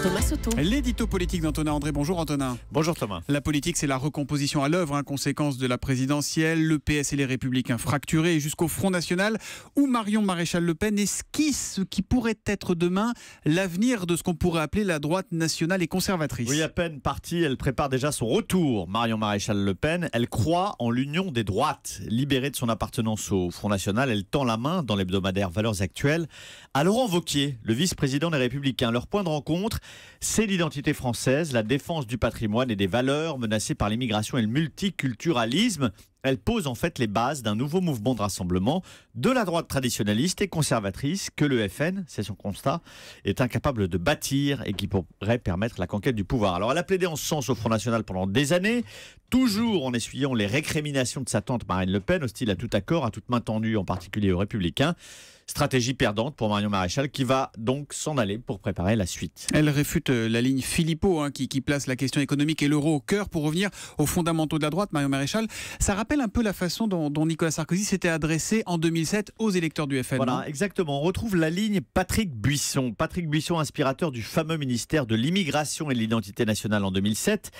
Thomas Soto. L'édito politique d'Antonin André. Bonjour Antonin. Bonjour Thomas. La politique, c'est la recomposition à l'œuvre, conséquence de la présidentielle. Le PS et les Républicains fracturés jusqu'au Front National où Marion Maréchal Le Pen esquisse ce qui pourrait être demain l'avenir de ce qu'on pourrait appeler la droite nationale et conservatrice. Oui, à peine partie, elle prépare déjà son retour. Marion Maréchal Le Pen, elle croit en l'union des droites. Libérée de son appartenance au Front National, elle tend la main dans l'hebdomadaire Valeurs Actuelles à Laurent Wauquiez, le vice-président des Républicains. Leur point de rencontre, c'est l'identité française, la défense du patrimoine et des valeurs menacées par l'immigration et le multiculturalisme. Elle pose en fait les bases d'un nouveau mouvement de rassemblement de la droite traditionnaliste et conservatrice que le FN, c'est son constat, est incapable de bâtir et qui pourrait permettre la conquête du pouvoir. Alors elle a plaidé en ce sens au Front National pendant des années, toujours en essuyant les récriminations de sa tante Marine Le Pen, hostile à tout accord, à toute main tendue, en particulier aux Républicains. Stratégie perdante pour Marion Maréchal qui va donc s'en aller pour préparer la suite. Elle réfute la ligne Philippot qui place la question économique et l'euro au cœur pour revenir aux fondamentaux de la droite. Marion Maréchal, ça rappelle un peu la façon dont Nicolas Sarkozy s'était adressé en 2007 aux électeurs du FN. Voilà, exactement. On retrouve la ligne Patrick Buisson. Patrick Buisson, inspirateur du fameux ministère de l'immigration et de l'identité nationale en 2007,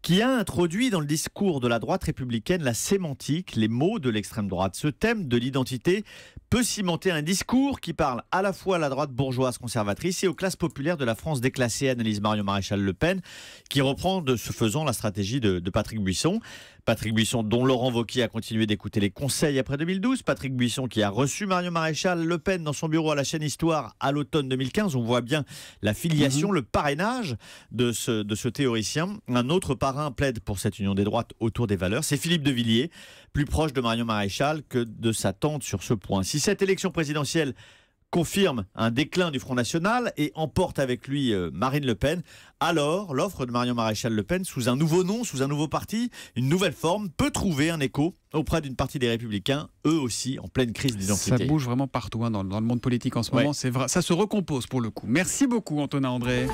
qui a introduit dans le discours de la droite républicaine la sémantique, les mots de l'extrême droite. Ce thème de l'identité peut cimenter un discours qui parle à la fois à la droite bourgeoise conservatrice et aux classes populaires de la France déclassée, analyse Marion Maréchal Le Pen, qui reprend de ce faisant la stratégie de Patrick Buisson. Patrick Buisson, dont Laurent Wauquiez a continué d'écouter les conseils après 2012. Patrick Buisson qui a reçu Marion Maréchal Le Pen dans son bureau à la chaîne Histoire à l'automne 2015. On voit bien la filiation, le parrainage de ce théoricien. Un autre parrain plaide pour cette union des droites autour des valeurs. C'est Philippe de Villiers, plus proche de Marion Maréchal que de sa tante sur ce point. Si cette élection présidentielle confirme un déclin du Front National et emporte avec lui Marine Le Pen, alors l'offre de Marion Maréchal Le Pen, sous un nouveau nom, sous un nouveau parti, une nouvelle forme, peut trouver un écho auprès d'une partie des Républicains, eux aussi en pleine crise d'identité. Ça bouge vraiment partout dans le monde politique en ce moment, c'est vrai, ça se recompose pour le coup. Merci beaucoup Antonin André.